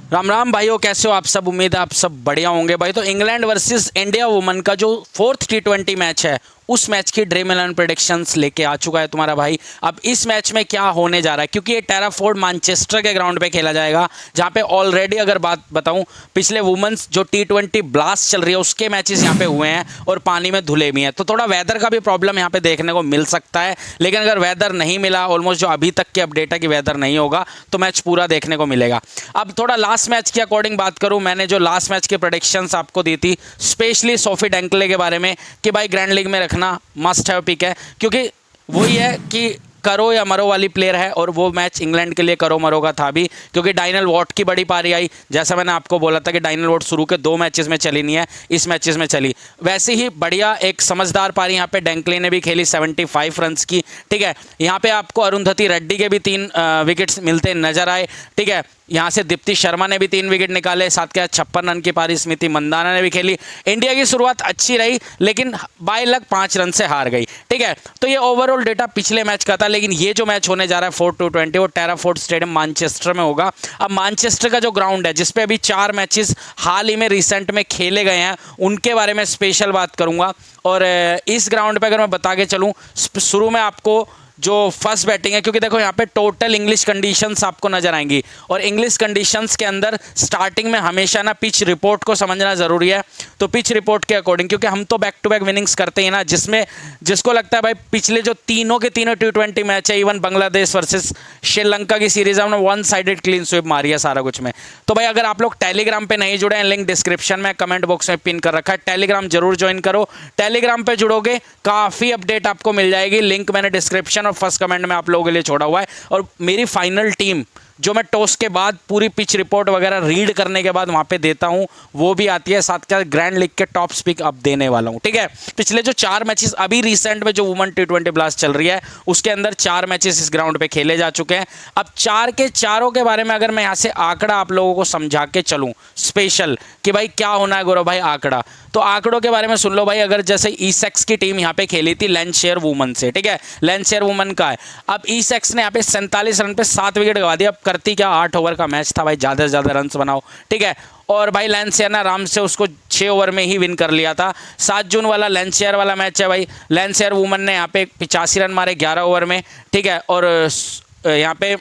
राम राम भाइयों, कैसे हो आप सब। उम्मीद है आप सब बढ़िया होंगे भाई। तो इंग्लैंड वर्सेस इंडिया वुमन का जो 4th T20 मैच है, उस मैच की ड्रीम 11 प्रेडिक्शंस लेके आ चुका है तुम्हारा भाई। अब इस मैच में क्या होने जा रहा है, क्योंकि ये टेराफोर्ड मैनचेस्टर के ग्राउंड पे खेला जाएगा, जहां पे ऑलरेडी अगर बात बताऊं, पिछले वुमेन्स जो T20 ब्लास्ट चल रही है उसके मैचेस यहां पे हुए हैं और पानी में धुले भी हैं। तो थोड़ा वेदर का भी प्रॉब्लम यहां पे देखने को मिल सकता है, लेकिन अगर वेदर नहीं मिला, ऑलमोस्ट जो अभी तक के अपडेट है कि वेदर नहीं होगा, तो मैच पूरा देखने को मिलेगा। अब थोड़ा लास्ट मैच के अकॉर्डिंग बात करूं, मैंने जो लास्ट मैच की प्रेडिक्शंस आपको दी थी, स्पेशली सोफी डेंकले के बारे में, कि भाई ग्रैंड लीग में रखना मस्ट हैव पिक है, क्योंकि वही है कि करो या मरो वाली प्लेयर है। और वो मैच इंग्लैंड के लिए करो मरो का था भी, क्योंकि डाइनल वॉट की बड़ी पारी आई। जैसा मैंने आपको बोला था कि डाइनल वॉट शुरू के 2 मैचेस में चली नहीं है, इस मैचेस में चली। वैसे ही बढ़िया एक समझदार पारी यहाँ पे डेंकले ने भी खेली 75 रन्स की। ठीक है, यहाँ पे आपको अरुंधति रेड्डी के भी 3 विकेट्स मिलते नजर आए। ठीक है, यहाँ से दीप्ति शर्मा ने भी 3 विकेट निकाले, साथ के 56 रन की पारी स्मृति मंदाना ने भी खेली। इंडिया की शुरुआत अच्छी रही, लेकिन बाय लक 5 रन से हार गई। ठीक है, तो ये ओवरऑल डेटा पिछले मैच का था, लेकिन ये जो मैच होने जा रहा है 4 T20, वो टेराफोर्ड स्टेडियम मैनचेस्टर में होगा। अब मैनचेस्टर का जो ग्राउंड है, जिसपे अभी 4 मैचेस हाल ही में रिसेंट में खेले गए हैं, उनके बारे में स्पेशल बात करूंगा। और इस ग्राउंड पे अगर मैं बता के चलूँ, शुरू में आपको जो फर्स्ट बैटिंग है, क्योंकि देखो यहाँ पे टोटल इंग्लिश कंडीशंस आपको नजर आएंगी, और इंग्लिश कंडीशंस के अंदर स्टार्टिंग में हमेशा ना पिच रिपोर्ट को समझना जरूरी है। तो पिच रिपोर्ट के अकॉर्डिंग, क्योंकि हम तो बैक टू बैक विनिंग्स करते हैं ना, जिसमें जिसको लगता है भाई पिछले जो तीनों के तीनों T20 मैच है, इवन बांग्लादेश वर्सेस श्रीलंका की सीरीज है, हमने 1 साइडेड क्लीन स्वीप मारी है सारा कुछ में। तो भाई अगर आप लोग टेलीग्राम पे नहीं जुड़े हैं, लिंक डिस्क्रिप्शन में कमेंट बॉक्स में पिन कर रखा है, टेलीग्राम जरूर ज्वाइन करो। टेलीग्राम पे जुड़ोगे काफी अपडेट आपको मिल जाएगी, लिंक मैंने डिस्क्रिप्शन और फर्स्ट कमेंट में आप लोगों के लिए छोड़ा हुआ है। और मेरी फाइनल टीम जो मैं टॉस के बाद पूरी पिच रिपोर्ट वगैरह रीड करने के बाद वहां पे देता हूं, वो भी आती है, साथ के ग्रैंड लीग के टॉप स्पिक अब देने वाला हूं। ठीक है, पिछले जो 4 मैचेस अभी रिसेंट में जो वुमेन T20 ब्लास्ट चल रही है, उसके अंदर 4 मैचेस इस ग्राउंड पे खेले जा चुके हैं। अब 4 के चारों के बारे में अगर मैं यहां से आंकड़ा आप लोगों को समझा के चलूं स्पेशल, कि भाई क्या होना है गौरव भाई आंकड़ा, तो आंकड़ों के बारे में सुन लो भाई। अगर जैसे ईसेक्स की टीम यहाँ पे खेली थी लैंडशेयर वुमन से, ठीक है, लैंडशेयर वुमन का है। अब ईसेक्स ने यहाँ पे 47 रन पे 7 विकेट गवा दिया। अब करती क्या, 8 ओवर का मैच था भाई, ज़्यादा से ज़्यादा रन बनाओ। ठीक है, और भाई लैंडशेयर ने आराम से उसको 6 ओवर में ही विन कर लिया था। 7 जून वाला लैंडशेयर वाला मैच है भाई, लैंडशेयर वुमन ने यहाँ पे 85 रन मारे 11 ओवर में। ठीक है, और यहाँ पे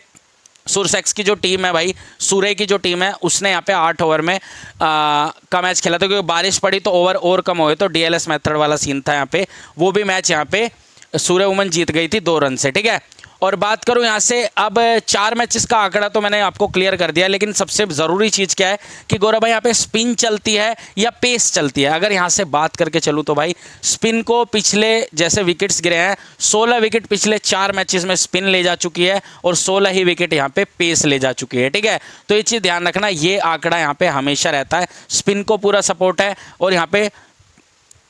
सुरसेक्स की जो टीम है भाई, सूर्य की जो टीम है, उसने यहाँ पे 8 ओवर में का मैच खेला था, क्योंकि बारिश पड़ी तो ओवर और कम हुए, तो DLS मेथड वाला सीन था यहाँ पे। वो भी मैच यहाँ पे सूर्य वुमन जीत गई थी 2 रन से। ठीक है, और बात करूं यहाँ से, अब 4 मैचेस का आंकड़ा तो मैंने आपको क्लियर कर दिया, लेकिन सबसे ज़रूरी चीज़ क्या है कि गौरव भाई यहाँ पे स्पिन चलती है या पेस चलती है। अगर यहाँ से बात करके चलूँ तो भाई स्पिन को पिछले जैसे विकेट्स गिरे हैं, 16 विकेट पिछले 4 मैचेस में स्पिन ले जा चुकी है, और 16 ही विकेट यहाँ पे पेस ले जा चुकी है। ठीक है, तो ये चीज़ ध्यान रखना, ये आंकड़ा यहाँ पे हमेशा रहता है। स्पिन को पूरा सपोर्ट है और यहाँ पे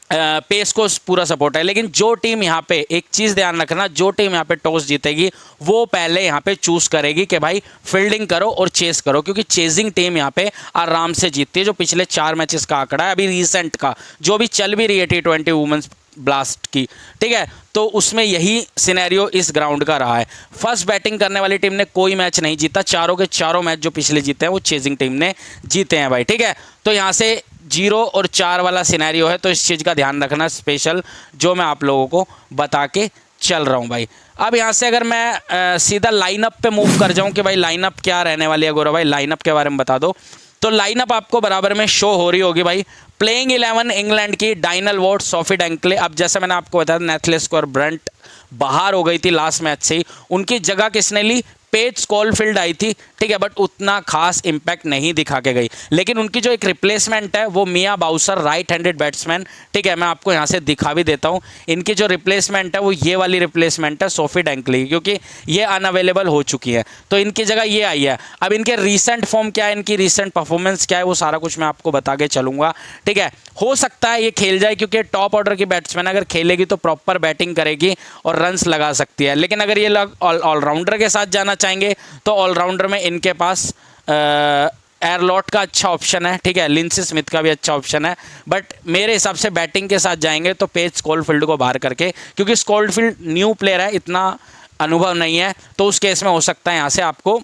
पेस को पूरा सपोर्ट है। लेकिन जो टीम यहाँ पे, एक चीज ध्यान रखना, जो टीम यहाँ पे टॉस जीतेगी वो पहले यहाँ पे चूज करेगी कि भाई फील्डिंग करो और चेस करो, क्योंकि चेजिंग टीम यहाँ पे आराम से जीतती है। जो पिछले 4 मैचेस का आंकड़ा है अभी रिसेंट का, जो भी चल भी रही है T20 वुमेन्स ब्लास्ट की, ठीक है, तो उसमें यही सिनेरियो इस ग्राउंड का रहा है। फर्स्ट बैटिंग करने वाली टीम ने कोई मैच नहीं जीता, चारों के चारों मैच जो पिछले जीते हैं वो चेजिंग टीम ने जीते हैं भाई। ठीक है, तो यहाँ से 0 और 4 वाला सिनेरियो है, तो इस चीज़ का ध्यान रखना स्पेशल, जो मैं आप लोगों को बता के चल रहा हूँ भाई। अब यहाँ से अगर मैं सीधा लाइनअप पे मूव कर जाऊँ कि भाई लाइनअप क्या रहने वाली है गौरव भाई, लाइनअप के बारे में बता दो। तो लाइनअप आपको बराबर में शो हो रही होगी भाई। प्लेइंग 11 इंग्लैंड की, डाइनल वॉट, सोफी डेंकले। अब जैसे मैंने आपको बताया नेथलेस्को और ब्रंट बाहर हो गई थी लास्ट मैच से ही, उनकी जगह किसने ली, पेज स्कॉलफील्ड आई थी। ठीक है, बट उतना खास इंपैक्ट नहीं दिखा के गई। लेकिन उनकी जो एक रिप्लेसमेंट है वो मिया बाउसर, राइट हैंडेड बैट्समैन। ठीक है, मैं आपको यहाँ से दिखा भी देता हूँ। इनकी जो रिप्लेसमेंट है वो ये वाली रिप्लेसमेंट है सोफी डेंकले, क्योंकि ये अनअवेलेबल हो चुकी है, तो इनकी जगह ये आई है। अब इनके रीसेंट फॉर्म क्या है, इनकी रीसेंट परफॉर्मेंस क्या है, वो सारा कुछ मैं आपको बता के चलूंगा। ठीक है, हो सकता है ये खेल जाए, क्योंकि टॉप ऑर्डर की बैट्समैन अगर खेलेगी तो प्रॉपर बैटिंग करेगी और रन्स लगा सकती है। लेकिन अगर ये लोग ऑलराउंडर के साथ जाना चाहेंगे तो ऑलराउंडर में इनके पास एयरलॉट का अच्छा ऑप्शन है। ठीक है, लिंसी स्मिथ का भी अच्छा ऑप्शन है, बट मेरे हिसाब से बैटिंग के साथ जाएंगे तो पेज स्कॉलफील्ड को बाहर करके, क्योंकि स्कॉलफील्ड न्यू प्लेयर है, इतना अनुभव नहीं है, तो उस केस में हो सकता है यहाँ से आपको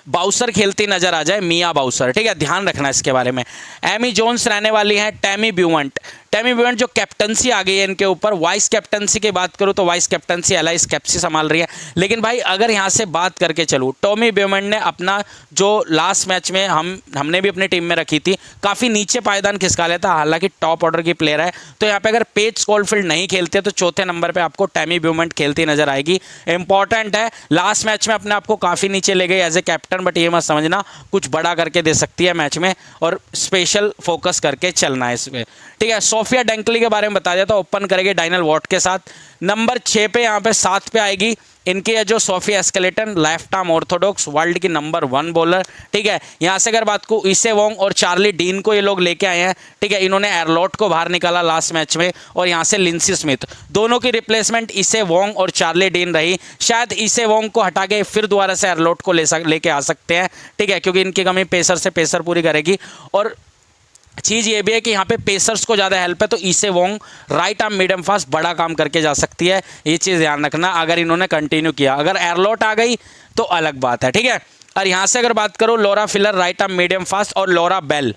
बाउसर खेलती नजर आ जाए, मिया बाउसर, ठीक है, ध्यान रखना इसके बारे में। एमी जोन्स रहने वाली हैं टैमी ब्यूवेंट। टैमी ब्यूवेंट जो कैप्टनसी आ गई है इनके ऊपर, वाइस कैप्टनसी की बात करूं तो वाइस कैप्टनसी एलाइस कैप्सी संभाल रही है। लेकिन भाई अगर यहां से बात करके चलूं, टॉमी ब्यूवेंट ने अपना जो लास्ट मैच में हमने भी अपनी टीम में रखी थी, काफ़ी नीचे पायदान खिसका लिया था, हालांकि टॉप ऑर्डर की प्लेयर है। तो यहाँ पे अगर पेज स्कॉलफील्ड नहीं खेलते तो चौथे नंबर पे आपको टैमी ब्यूवेंट खेलती नजर आएगी। इंपॉर्टेंट है, लास्ट मैच में अपने आपको काफ़ी नीचे ले गई एज ए कैप्टन, बट ये मत समझना कुछ बड़ा करके दे सकती है मैच में, और स्पेशल फोकस करके चलना है इसमें, ठीक है। सोफिया डेंकली के बारे में बता दिया था, ओपन करेंगे डाइनल वॉट के साथ। नंबर 6 पे, यहाँ पे 7 पे आएगी इनकी है जो Sophie Ecclestone, left arm orthodox, world की नंबर 1 बॉलर, ठीक है। यहाँ से अगर बात को इसे वोंग और चार्ली डीन को ये लोग लेके आए हैं, ठीक है। इन्होंने एरलॉट को बाहर निकाला लास्ट मैच में, और यहाँ से लिंसी स्मिथ, दोनों की रिप्लेसमेंट इसे वोंग और चार्ली डीन रही। शायद इसे वोंग को हटा के फिर दोबारा से एरलॉट को लेके आ सकते हैं, ठीक है, क्योंकि इनकी कमी पेसर से पेसर पूरी करेगी। और चीज़ ये भी है कि यहाँ पे पेसर्स को ज़्यादा हेल्प है, तो इसे Wong right arm medium fast बड़ा काम करके जा सकती है, ये चीज़ ध्यान रखना अगर इन्होंने कंटिन्यू किया। अगर एरलॉट आ गई तो अलग बात है, ठीक है। और यहाँ से अगर बात करो, Laura filler right arm medium fast, और लॉरा बेल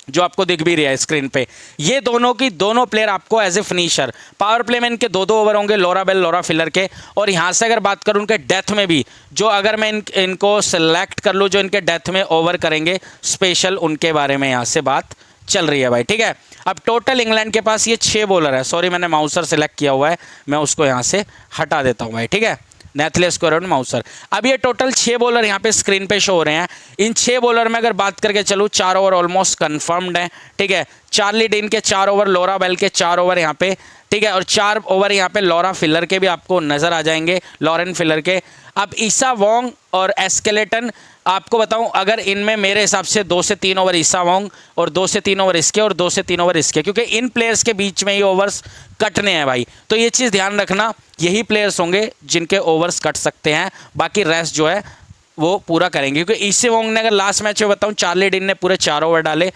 जो आपको दिख भी रहा है स्क्रीन पे, ये दोनों प्लेयर आपको as a finisher, power play में इनके 2-2 ओवर होंगे, लॉरा बेल लॉरा फिलर के। और यहाँ से अगर बात करूँ उनके डेथ में भी, जो अगर मैं इनको सेलेक्ट कर लूँ जो इनके डेथ में ओवर करेंगे स्पेशल, उनके बारे में यहाँ से बात चल रही है भाई, ठीक है। अब टोटल इंग्लैंड के पास ये 6 बॉलर है, सॉरी मैंने माउसर सेलेक्ट किया हुआ है, मैं उसको यहाँ से हटा देता हूँ भाई, ठीक है, नेथलेस कोरन माउसर। अब ये टोटल 6 बॉलर यहाँ पे स्क्रीन पे शो हो रहे हैं। इन 6 बॉलर में अगर बात करके चलूँ, 4 ओवर ऑलमोस्ट कंफर्म्ड है, ठीक है। चार्ली डीन के 4 ओवर, लॉरा बेल के 4 ओवर यहाँ पे, ठीक है, और 4 ओवर यहाँ पे लॉरा फिलर के भी आपको नजर आ जाएंगे, लॉरेन फिलर के। अब ईसा वोंग और एस्केलेटन, आपको बताऊं अगर इनमें मेरे हिसाब से 2 से 3 ओवर ईसा वोंग और 2 से 3 ओवर इसके और 2 से 3 ओवर इसके, क्योंकि इन प्लेयर्स के बीच में ही ओवर्स कटने हैं भाई, तो ये चीज़ ध्यान रखना, यही प्लेयर्स होंगे जिनके ओवर्स कट सकते हैं, बाकी रेस्ट जो है वो पूरा करेंगे। क्योंकि ईसे वोंग ने अगर लास्ट मैच में बताऊं, चार्ली डीन ने पूरे 4 ओवर डाले,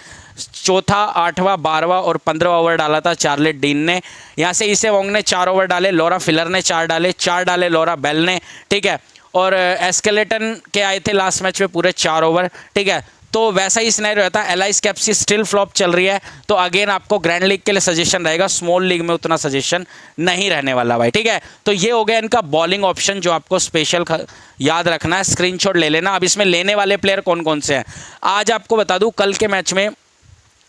चौथा, 8वां, 12वां और 15वां ओवर डाला था चार्ली डीन ने। यहाँ से ईसे वोंग ने 4 ओवर डाले, लॉरा फिलर ने 4 डाले लॉरा बेल ने, ठीक है। और एस्केलेटन के आए थे लास्ट मैच में पूरे 4 ओवर, ठीक है। तो वैसा ही सिनेरियो रहता है। एलाइस कैप्सी स्टिल फ्लॉप चल रही है, तो अगेन आपको ग्रैंड लीग के लिए सजेशन रहेगा, स्मॉल लीग में उतना सजेशन नहीं रहने वाला भाई, ठीक है। तो ये हो गया इनका बॉलिंग ऑप्शन जो आपको स्पेशल याद रखना है, स्क्रीनशॉट ले लेना। अब इसमें लेने वाले प्लेयर कौन कौन से हैं आज आपको बता दूं, कल के मैच में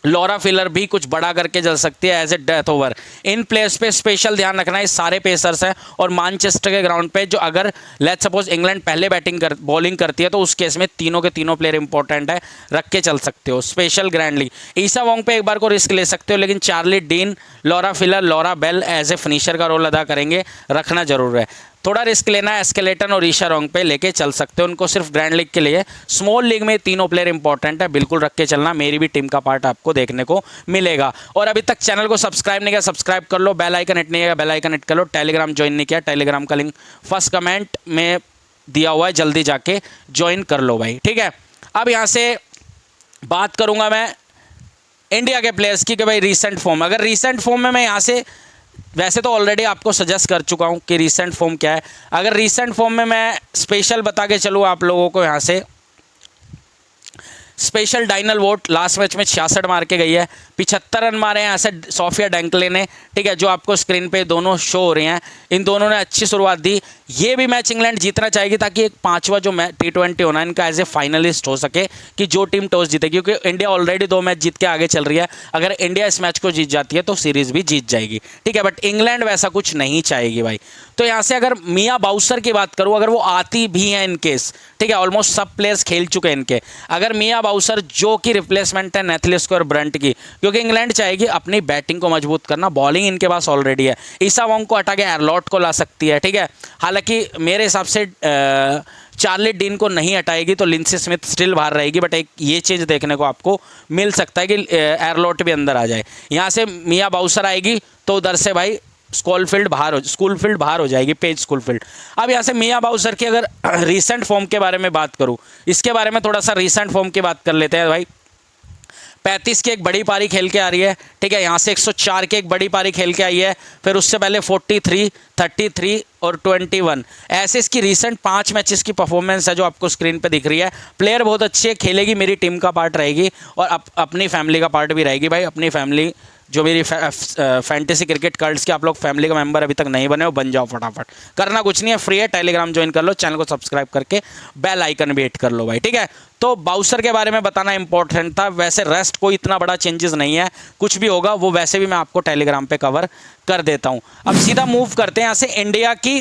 लॉरा फिलर भी कुछ बड़ा करके चल सकती है एज ए डेथ ओवर। इन प्लेयर्स पे स्पेशल ध्यान रखना है, सारे पेसर्स हैं, और मानचेस्टर के ग्राउंड पे जो अगर लेट्स सपोज इंग्लैंड पहले बॉलिंग करती है तो उस केस में तीनों के तीनों प्लेयर इंपॉर्टेंट है, रख के चल सकते हो special grand league. Issy Wong पे एक बार को रिस्क ले सकते हो, लेकिन Charlie Dean, Laura Filer, Laura Bell as a finisher का रोल अदा करेंगे, रखना जरूर है। थोड़ा रिस्क लेना है, एस्केलेटन और ईशा वोंग पे लेके चल सकते हो उनको, सिर्फ ग्रैंड लीग के लिए। स्मॉल लीग में तीनों प्लेयर इंपॉर्टेंट है, बिल्कुल रख के चलना, मेरी भी टीम का पार्ट आपको देखने को मिलेगा। और अभी तक चैनल को सब्सक्राइब नहीं किया, सब्सक्राइब कर लो, बेल आइकन हिट नहीं किया, बेल आइकन हिट कर लो। टेलीग्राम ज्वाइन नहीं किया, टेलीग्राम का लिंक फर्स्ट कमेंट में दिया हुआ है, जल्दी जाके ज्वाइन कर लो भाई, ठीक है। अब यहाँ से बात करूँगा मैं इंडिया के प्लेयर्स की कि भाई रीसेंट फॉर्म, अगर रीसेंट फॉर्म में मैं यहाँ से वैसे तो ऑलरेडी आपको सजेस्ट कर चुका हूं कि रीसेंट फॉर्म क्या है, अगर रीसेंट फॉर्म में मैं स्पेशल बता के चलूँ आप लोगों को, यहाँ से स्पेशल डाइनल वोट लास्ट मैच में 66 मार के गई है, 75 रन मारे हैं यहाँ से सोफिया डेंकले ने, ठीक है, जो आपको स्क्रीन पे दोनों शो हो रहे हैं। इन दोनों ने अच्छी शुरुआत दी, ये भी मैच इंग्लैंड जीतना चाहेगी ताकि एक 5वां जो T20 होना इनका एज ए फाइनलिस्ट हो सके, कि जो टीम टॉस जीतेगी, क्योंकि इंडिया ऑलरेडी 2 मैच जीत के आगे चल रही है, अगर इंडिया इस मैच को जीत जाती है तो सीरीज भी जीत जाएगी, ठीक है। बट इंग्लैंड वैसा कुछ नहीं चाहेगी भाई। तो यहाँ से अगर मिया बाउसर की बात करूँ, अगर वो आती भी हैं इन केस, ठीक है, ऑलमोस्ट सब प्लेयर्स खेल चुके हैं इनके, अगर मिया बाउसर जो कि रिप्लेसमेंट है नेथलेस्को और ब्रंट की, क्योंकि इंग्लैंड चाहेगी अपनी बैटिंग को मजबूत करना, बॉलिंग इनके पास ऑलरेडी है, ईसा वोंग को हटा के एरलॉट को ला सकती है, ठीक है। हालांकि मेरे हिसाब से चार्ली डीन को नहीं हटाएगी तो लिंसी स्मिथ स्टिल बाहर रहेगी, बट एक ये चीज़ देखने को आपको मिल सकता है कि एरलॉट भी अंदर आ जाए। यहाँ से मिया बाउसर आएगी तो उधर से भाई स्कूलफील्ड बाहर हो जाएगी, पेज स्कूलफील्ड। अब यहाँ से मिया बाउसर की अगर रीसेंट फॉर्म के बारे में बात करूँ, इसके बारे में थोड़ा सा रीसेंट फॉर्म की बात कर लेते हैं भाई। 35 की एक बड़ी पारी खेल के आ रही है, ठीक है। यहाँ से 104 की एक बड़ी पारी खेल के आई है, फिर उससे पहले 43, 33 और 21। ऐसे इसकी रिसेंट 5 मैचेस की परफॉर्मेंस है जो आपको स्क्रीन पे दिख रही है। प्लेयर बहुत अच्छी है, खेलेगी, मेरी टीम का पार्ट रहेगी और अपनी फैमिली का पार्ट भी रहेगी भाई। अपनी फैमिली जो मेरी फैंटेसी क्रिकेट कार्ड्स के आप लोग फैमिली का मेंबर अभी तक नहीं बने हो, बन जाओ फटाफट। करना कुछ नहीं है, फ्री है, टेलीग्राम ज्वाइन कर लो, चैनल को सब्सक्राइब करके बेल आइकन भी हिट कर लो भाई, ठीक है। तो बाउसर के बारे में बताना इंपॉर्टेंट था। वैसे रेस्ट कोई इतना बड़ा चेंजेस नहीं है, कुछ भी होगा वो वैसे भी मैं आपको टेलीग्राम पे कवर कर देता हूं। अब सीधा मूव करते हैं यहाँ से इंडिया की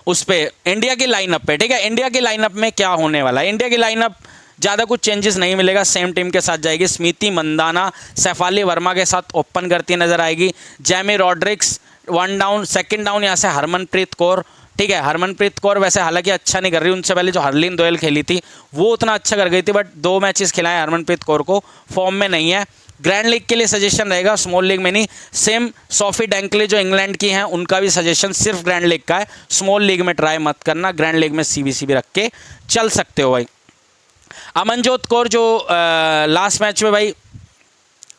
इंडिया की लाइनअप पे, ठीक है। इंडिया की लाइनअप में क्या होने वाला है? इंडिया की लाइनअप ज़्यादा कुछ चेंजेस नहीं मिलेगा, सेम टीम के साथ जाएगी। स्मृति मंदाना सैफाली वर्मा के साथ ओपन करती नजर आएगी। Jamie Rodrigues 1 down, 2nd down यहाँ से हरमनप्रीत कौर, ठीक है। हरमनप्रीत कौर वैसे हालांकि अच्छा नहीं कर रही, उनसे पहले जो हरलीन दोयल खेली थी वो उतना अच्छा कर गई थी, बट 2 मैचेस खिलाए हरमनप्रीत कौर को, फॉर्म में नहीं है। ग्रैंड लीग के लिए सजेशन रहेगा, स्मॉल लीग में नहीं। सेम सोफी डैंकले जो इंग्लैंड की हैं, उनका भी सजेशन सिर्फ ग्रैंड लीग का है, स्मॉल लीग में ट्राई मत करना। ग्रैंड लीग में सीबीसी भी रख के चल सकते हो भाई। अमनजोत कौर जो लास्ट मैच में भाई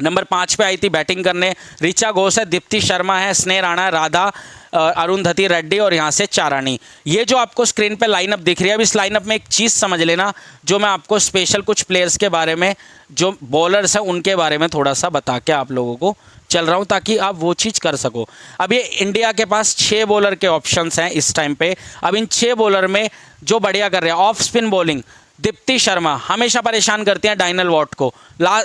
नंबर 5 पे आई थी बैटिंग करने। ऋचा घोष है, दीप्ति शर्मा है, स्नेह राणा है, राधा, अरुंधति रेड्डी और यहाँ से चारानी। ये जो आपको स्क्रीन पे लाइनअप दिख रही है, अब इस लाइनअप में एक चीज़ समझ लेना, जो मैं आपको स्पेशल कुछ प्लेयर्स के बारे में, जो बॉलर्स हैं उनके बारे में थोड़ा सा बता के आप लोगों को चल रहा हूँ, ताकि आप वो चीज़ कर सको। अब ये इंडिया के पास 6 बॉलर के ऑप्शंस हैं इस टाइम पे। अब इन 6 बॉलर में जो बढ़िया कर रहे हैं, off spin bowling Deepti Sharma हमेशा परेशान करती हैं डाइनल वॉट को,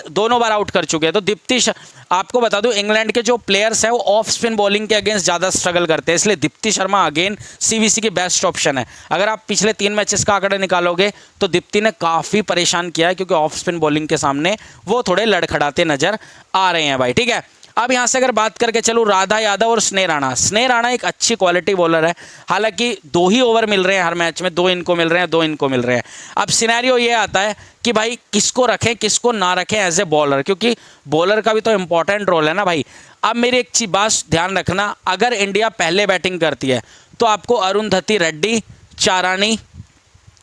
2 बार आउट कर चुके हैं। तो आपको बता दूं, इंग्लैंड के जो प्लेयर्स हैं वो ऑफ स्पिन बॉलिंग के अगेंस्ट ज़्यादा स्ट्रगल करते हैं, इसलिए दीप्ति शर्मा अगेन सीवीसी की बेस्ट ऑप्शन है। अगर आप पिछले 3 मैचेस का आंकड़ा निकालोगे तो दीप्ति ने काफ़ी परेशान किया है, क्योंकि ऑफ स्पिन बॉलिंग के सामने वो थोड़े लड़खड़ाते नजर आ रहे हैं भाई, ठीक है। अब यहाँ से अगर बात करके चलूँ राधा यादव और स्नेह राणा। स्नेह राणा एक अच्छी क्वालिटी बॉलर है, हालांकि 2 ही ओवर मिल रहे हैं हर मैच में, 2 इनको मिल रहे हैं, 2 इनको मिल रहे हैं। अब सिनेरियो ये आता है कि भाई किसको रखें किसको ना रखें एज ए बॉलर, क्योंकि बॉलर का भी तो इंपॉर्टेंट रोल है ना भाई। अब मेरी एक चीज बात ध्यान रखना, अगर इंडिया पहले बैटिंग करती है तो आपको अरुंधति रेड्डी, चारानी,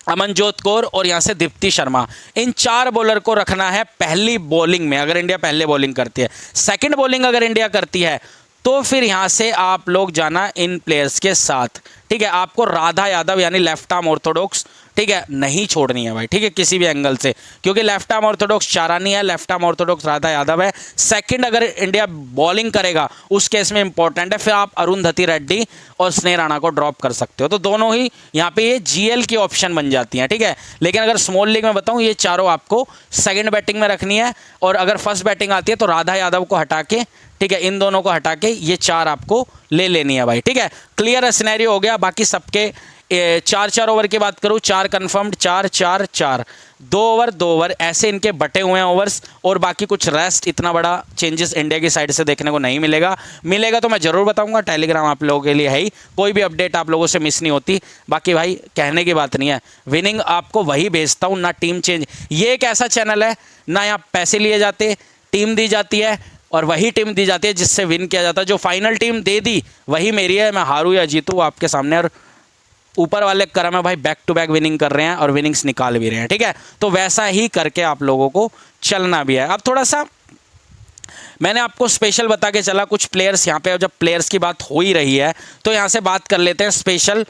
अमनजोत कौर और यहाँ से दीप्ति शर्मा, इन 4 बॉलर को रखना है पहली बॉलिंग में, अगर इंडिया पहले बॉलिंग करती है। सेकंड बॉलिंग अगर इंडिया करती है तो फिर यहाँ से आप लोग जाना इन प्लेयर्स के साथ, ठीक है। आपको राधा यादव यानी लेफ्ट आर्म ऑर्थोडॉक्स, ठीक है, नहीं छोड़नी है भाई, ठीक है, किसी भी एंगल से, क्योंकि लेफ्ट आर्म ऑर्थोडॉक्स चारानी है, left arm Orthodox Radha Yadav है। सेकंड अगर इंडिया बॉलिंग करेगा उस केस में इंपॉर्टेंट है, फिर आप अरुंधति रेड्डी और स्नेह राणा को ड्रॉप कर सकते हो। तो दोनों ही यहाँ पे ये जीएल की ऑप्शन बन जाती हैं, ठीक है। लेकिन अगर स्मॉल लीग में बताऊँ, ये चारों आपको सेकेंड बैटिंग में रखनी है, और अगर फर्स्ट बैटिंग आती है तो राधा यादव को हटा के, ठीक है, इन दोनों को हटा के ये 4 आपको ले लेनी है भाई, ठीक है। क्लियर सिनेरियो हो गया। बाकी सबके 4-4 ओवर की बात करूँ, 4 कन्फर्म्ड, 4-4-4, 2 ओवर 2 ओवर, ऐसे इनके बटे हुए हैं ओवर्स, और बाकी कुछ रेस्ट। इतना बड़ा चेंजेस इंडिया की साइड से देखने को नहीं मिलेगा। मिलेगा तो मैं ज़रूर बताऊंगा, टेलीग्राम आप लोगों के लिए है ही, कोई भी अपडेट आप लोगों से मिस नहीं होती। बाकी भाई कहने की बात नहीं है, विनिंग आपको वही भेजता हूँ, ना टीम चेंज। ये एक ऐसा चैनल है ना यहाँ पैसे लिए जाते, टीम दी जाती है और वही टीम दी जाती है जिससे विन किया जाता है। जो फाइनल टीम दे दी वही मेरी है, मैं हारूं या जीतूं आपके सामने, और ऊपर वाले करम है भाई, बैक टू बैक विनिंग कर रहे हैं और विनिंग्स निकाल भी रहे हैं, ठीक है। तो वैसा ही करके आप लोगों को चलना भी है। अब थोड़ा सा मैंने आपको स्पेशल बता के चला कुछ प्लेयर्स, यहाँ पे जब प्लेयर्स की बात हो ही रही है तो यहाँ से बात कर लेते हैं स्पेशल।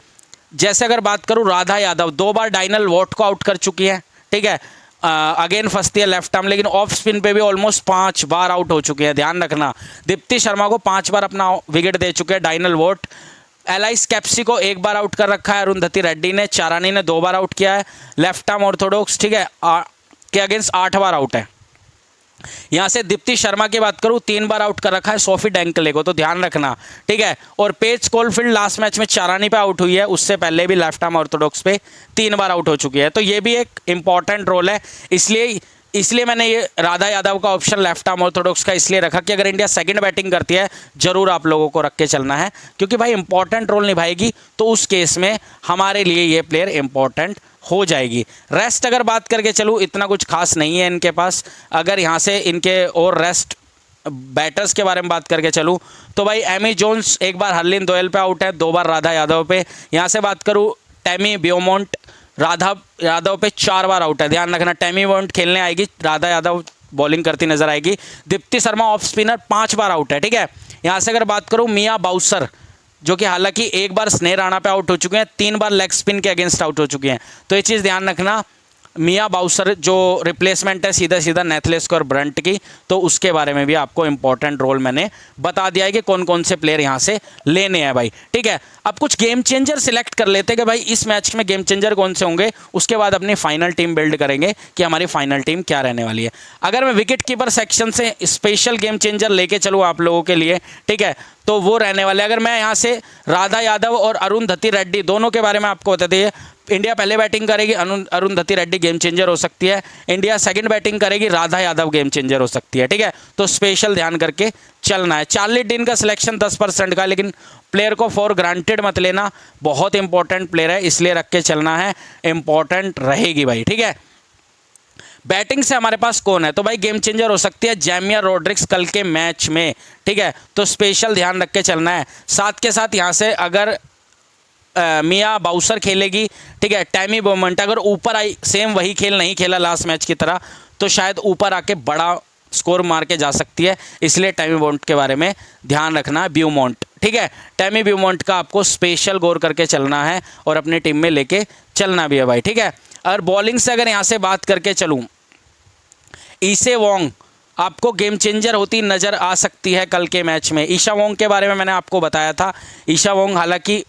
जैसे अगर बात करूँ, राधा यादव 2 बार डाइनल वॉट को आउट कर चुकी है, ठीक है। अगेन फंसती है लेफ्ट आर्म, लेकिन ऑफ स्पिन पे भी ऑलमोस्ट 5 बार आउट हो चुके हैं, ध्यान रखना। दीप्ति शर्मा को 5 बार अपना विकेट दे चुके हैं डाइनल वॉट। एलाइस कैप्सी को 1 बार आउट कर रखा है अरुंधति रेड्डी ने। चारानी ने 2 बार आउट किया है। लेफ्ट आर्म ऑर्थोडॉक्स, ठीक है, के अगेंस्ट 8 बार आउट है। यहाँ से दीप्ति शर्मा की बात करूँ, 3 बार आउट कर रखा है सोफी डैंकले को, तो ध्यान रखना, ठीक है। और पेज कोलफील्ड लास्ट मैच में चारानी पे आउट हुई है, उससे पहले भी लेफ्ट आर्म ऑर्थोडॉक्स पे 3 बार आउट हो चुकी है। तो ये भी एक इंपॉर्टेंट रोल है, इसलिए मैंने ये राधा यादव का ऑप्शन लेफ्ट आर्म ऑर्थोडॉक्स का इसलिए रखा कि अगर इंडिया सेकंड बैटिंग करती है जरूर आप लोगों को रख के चलना है, क्योंकि भाई इंपॉर्टेंट रोल निभाएगी, तो उस केस में हमारे लिए ये प्लेयर इंपॉर्टेंट हो जाएगी। रेस्ट अगर बात करके चलूँ, इतना कुछ खास नहीं है इनके पास। अगर यहाँ से इनके और रेस्ट बैटर्स के बारे में बात करके चलूँ तो भाई एमी जोन्स 1 बार हरलीन दोयल पे आउट है, 2 बार राधा यादव पे। यहाँ से बात करूँ, टैमी ब्योमोंट राधा यादव पे 4 बार आउट है, ध्यान रखना। टैमी ब्योमोंट खेलने आएगी, राधा यादव बॉलिंग करती नजर आएगी। दीप्ति शर्मा ऑफ स्पिनर 5 बार आउट है, ठीक है। यहाँ से अगर बात करूँ मिया बाउसर, जो कि हालांकि एक बार स्नेह राणा पे आउट हो चुके हैं, 3 बार लेग स्पिन के अगेंस्ट आउट हो चुके हैं, तो ये चीज़ ध्यान रखना। मिया बाउसर जो रिप्लेसमेंट है सीधा सीधा नेथलेस्को और ब्रंट की, तो उसके बारे में भी आपको इंपॉर्टेंट रोल मैंने बता दिया है कि कौन कौन से प्लेयर यहाँ से लेने हैं भाई, ठीक है। अब कुछ गेम चेंजर सिलेक्ट कर लेते हैं कि भाई इस मैच में गेम चेंजर कौन से होंगे, उसके बाद अपनी फाइनल टीम बिल्ड करेंगे कि हमारी फाइनल टीम क्या रहने वाली है। अगर मैं विकेट कीपर सेक्शन से स्पेशल गेम चेंजर लेके चलूँ आप लोगों के लिए, ठीक है, तो वो रहने वाले, अगर मैं यहाँ से राधा यादव और अरुंधति रेड्डी दोनों के बारे में आपको बता दिए। इंडिया पहले बैटिंग करेगी, अरुंधति रेड्डी गेम चेंजर हो सकती है। इंडिया सेकंड बैटिंग करेगी, राधा यादव गेम चेंजर हो सकती है, ठीक है। तो स्पेशल ध्यान करके चलना है। चार्ली डीन का सिलेक्शन 10% का, लेकिन प्लेयर को फॉर ग्रांटेड मत लेना, बहुत इंपॉर्टेंट प्लेयर है, इसलिए रख के चलना है, इंपॉर्टेंट रहेगी भाई, ठीक है। बैटिंग से हमारे पास कौन है, तो भाई गेम चेंजर हो सकती है जैमिया रॉड्रिक्स कल के मैच में, ठीक है, तो स्पेशल ध्यान रख के चलना है। साथ के साथ यहाँ से अगर मिया बाउसर खेलेगी, ठीक है, टैमी बोमंट अगर ऊपर आई, सेम वही खेल नहीं खेला लास्ट मैच की तरह, तो शायद ऊपर आके बड़ा स्कोर मार के जा सकती है, इसलिए टैमी बोमंट के बारे में ध्यान रखना है। ब्यूमोंट, ठीक है, टैमी ब्यूमोंट का आपको स्पेशल गौर करके चलना है और अपनी टीम में लेके चलना भी है भाई, ठीक है। और बॉलिंग से अगर यहाँ से बात करके चलूँ, ईसे वोंग आपको गेम चेंजर होती नज़र आ सकती है कल के मैच में। ईशा वोंग के बारे में मैंने आपको बताया था। ईशा वोंग हालांकि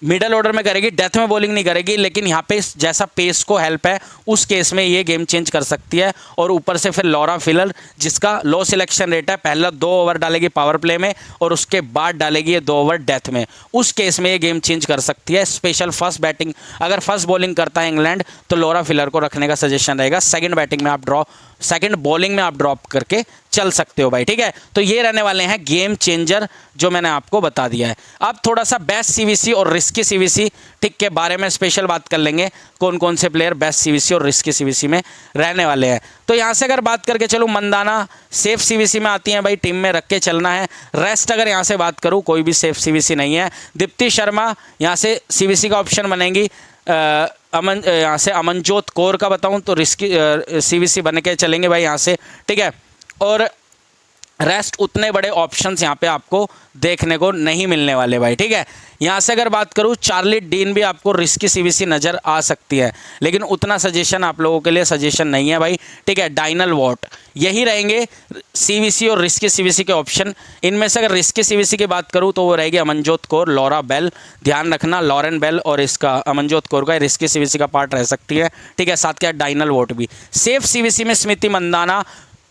मिडल ऑर्डर में करेगी, डेथ में बॉलिंग नहीं करेगी, लेकिन यहाँ पे जैसा पेस को हेल्प है उस केस में ये गेम चेंज कर सकती है। और ऊपर से फिर लॉरा फिलर, जिसका लो सिलेक्शन रेट है, पहला 2 ओवर डालेगी पावर प्ले में और उसके बाद डालेगी ये 2 ओवर डेथ में, उस केस में ये गेम चेंज कर सकती है। स्पेशल फर्स्ट बैटिंग, अगर फर्स्ट बॉलिंग करता है इंग्लैंड तो लॉरा फिलर को रखने का सजेशन रहेगा। सेकंड बॉलिंग में आप ड्रॉप करके चल सकते हो भाई, ठीक है। तो ये रहने वाले हैं गेम चेंजर जो मैंने आपको बता दिया है। अब थोड़ा सा बेस्ट सीवीसी और रिस्की सीवीसी, ठीक, के बारे में स्पेशल बात कर लेंगे, कौन कौन से प्लेयर बेस्ट सीवीसी और रिस्की सीवीसी में रहने वाले हैं। तो यहाँ से अगर बात करके चलूँ, मंदाना सेफ सीवीसी में आती हैं भाई, टीम में रख के चलना है। रेस्ट अगर यहाँ से बात करूँ, कोई भी सेफ सीवीसी नहीं है। दीप्ति शर्मा यहाँ से सीवीसी का ऑप्शन बनेंगी। यहाँ से अमनजोत कौर का बताऊं तो रिस्की सीवीसी बन के चलेंगे भाई यहाँ से, ठीक है। और रेस्ट उतने बड़े ऑप्शंस यहाँ पे आपको देखने को नहीं मिलने वाले भाई, ठीक है। यहाँ से अगर बात करूँ, चार्ली डीन भी आपको रिस्की सीवीसी नज़र आ सकती है, लेकिन उतना सजेशन आप लोगों के लिए सजेशन नहीं है भाई, ठीक है। डाइनल वॉट, यही रहेंगे सीवीसी और रिस्की सीवीसी के ऑप्शन। इनमें से अगर रिस्की सीवीसी की बात करूँ तो वो रहेगी अमनजोत कौर, लॉरा बेल, ध्यान रखना लॉरेन बेल और इसका अमनजोत कौर का रिस्की सीवीसी का पार्ट रह सकती है, ठीक है। साथ के डाइनल वॉट भी। सेफ सीवीसी में स्मृति मंदाना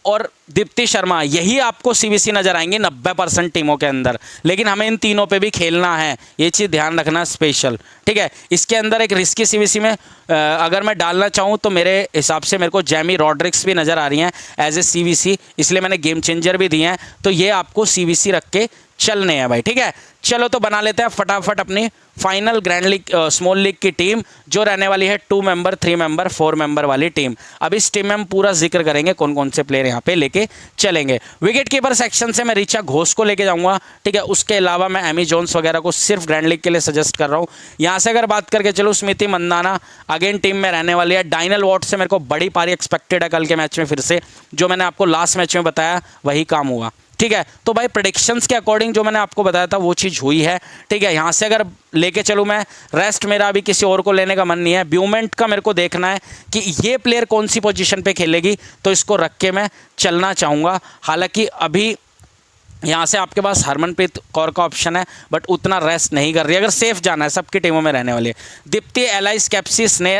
और दीप्ति शर्मा, यही आपको सीवीसी नजर आएंगे 90% टीमों के अंदर, लेकिन हमें इन तीनों पे भी खेलना है, ये चीज़ ध्यान रखना स्पेशल, ठीक है। इसके अंदर एक रिस्की सीवीसी में अगर मैं डालना चाहूँ तो मेरे हिसाब से मेरे को जैमी रॉड्रिक्स भी नज़र आ रही हैं एज ए सीवीसी, इसलिए मैंने गेम चेंजर भी दिए हैं। तो ये आपको सीवीसी रख के चलने हैं भाई, ठीक है। चलो तो बना लेते हैं फटाफट अपनी final grand league small league की टीम, जो रहने वाली है 2 मेंबर, 3 मेंबर, 4 मेंबर वाली टीम। अब इस टीम में हम पूरा जिक्र करेंगे कौन कौन से प्लेयर यहाँ पे लेके चलेंगे। विकेट कीपर सेक्शन से मैं ऋचा घोष को लेके जाऊंगा, ठीक है। उसके अलावा मैं एमी जोन्स वगैरह को सिर्फ ग्रैंड लीग के लिए सजेस्ट कर रहा हूँ। यहाँ से अगर बात करके चलो, स्मृति मंदाना अगेन टीम में रहने वाली है। डाइनल वॉट से मेरे को बड़ी पारी एक्सपेक्टेड है कल के मैच में, फिर से जो मैंने आपको लास्ट मैच में बताया वही काम हुआ, ठीक है। तो भाई प्रेडिक्शंस के अकॉर्डिंग जो मैंने आपको बताया था वो चीज़ हुई है, ठीक है। यहाँ से अगर लेके चलूँ मैं, रेस्ट मेरा अभी किसी और को लेने का मन नहीं है। ब्यूमेंट का मेरे को देखना है कि ये प्लेयर कौन सी पोजीशन पे खेलेगी, तो इसको रख के मैं चलना चाहूँगा। हालांकि अभी यहाँ से आपके पास हरमनप्रीत कौर का ऑप्शन है, बट उतना रेस्ट नहीं कर रही है। अगर सेफ जाना है, सबकी टीमों में रहने वाली है। दीप्ति, एलाइस कैप्सिस ने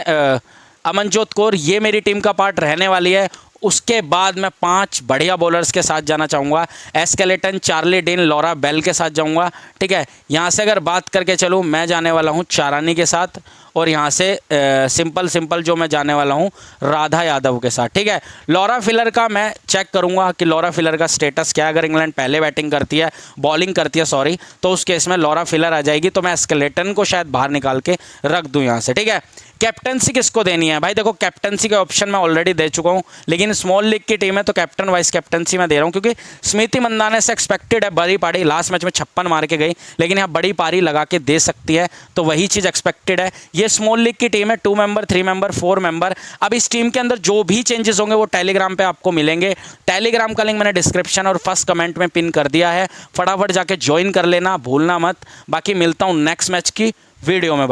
अमनजोत कौर, ये मेरी टीम का पार्ट रहने वाली है। उसके बाद मैं 5 बढ़िया बॉलर्स के साथ जाना चाहूँगा। एस्केलेटन, चार्ली डीन, लॉरा बेल के साथ जाऊँगा, ठीक है। यहाँ से अगर बात करके चलूँ, मैं जाने वाला हूँ चारानी के साथ, और यहाँ से सिंपल जो मैं जाने वाला हूँ राधा यादव के साथ, ठीक है। लॉरा फिलर का मैं चेक करूँगा कि लॉरा फिलर का स्टेटस क्या है। अगर इंग्लैंड पहले बैटिंग करती है, बॉलिंग करती है सॉरी, तो उस केस में लॉरा फिलर आ जाएगी, तो मैं एस्केलेटन को शायद बाहर निकाल के रख दूँ यहाँ से, ठीक है। कैप्टनसी किसको देनी है भाई, देखो कैप्टनसी का ऑप्शन मैं ऑलरेडी दे चुका हूँ, लेकिन स्मॉल लीग की टीम है तो कैप्टन वाइस कैप्टनसी मैं दे रहा हूँ, क्योंकि स्मृति मंदाना से एक्सपेक्टेड है बड़ी पारी। लास्ट मैच में 56 मार के गई, लेकिन यहाँ बड़ी पारी लगा के दे सकती है, तो वही चीज़ एक्सपेक्टेड है। ये ये स्मॉल लीग की टीम है, 2 मेंबर, 3 मेंबर, 4 मेंबर। अब इस टीम के अंदर जो भी चेंजेस होंगे वो टेलीग्राम पे आपको मिलेंगे। टेलीग्राम का लिंक मैंने डिस्क्रिप्शन और फर्स्ट कमेंट में पिन कर दिया है, फटाफट जाके ज्वाइन कर लेना, भूलना मत। बाकी मिलता हूँ नेक्स्ट मैच की वीडियो में।